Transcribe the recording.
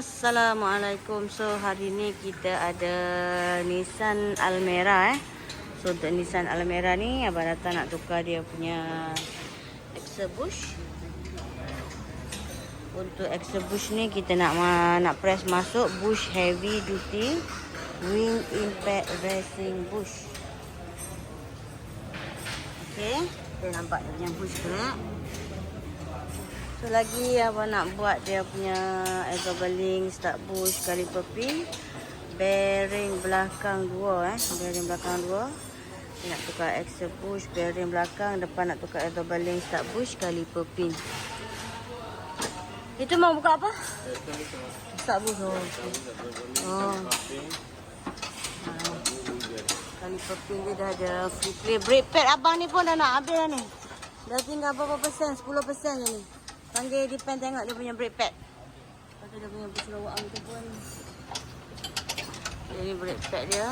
Assalamualaikum. So hari ni kita ada Nissan Almera So untuk Nissan Almera ni abang datang nak tukar dia punya Exhaust. Untuk exhaust ni kita nak press masuk bush heavy duty wing impact racing bush. Okey, kita nampak dia punya bush gerak. So lagi abang nak buat dia punya exhaust link, start bush, caliper pin, bearing belakang dua bearing belakang dua. Kita nak tukar exhaust bush, bearing belakang, depan nak tukar exhaust link, start bush, caliper pin. Itu mau buka apa? Start bush. Oh. Caliper pin dia dah ada free play. Brake pad abang ni pun dah nak habis dah ni. Dah tinggal berapa persen? 10% je ni. Panggil Dipen tengok dia punya brake pad. Lepas tu dia punya bush lower arm tu pun. Ini brake pad dia.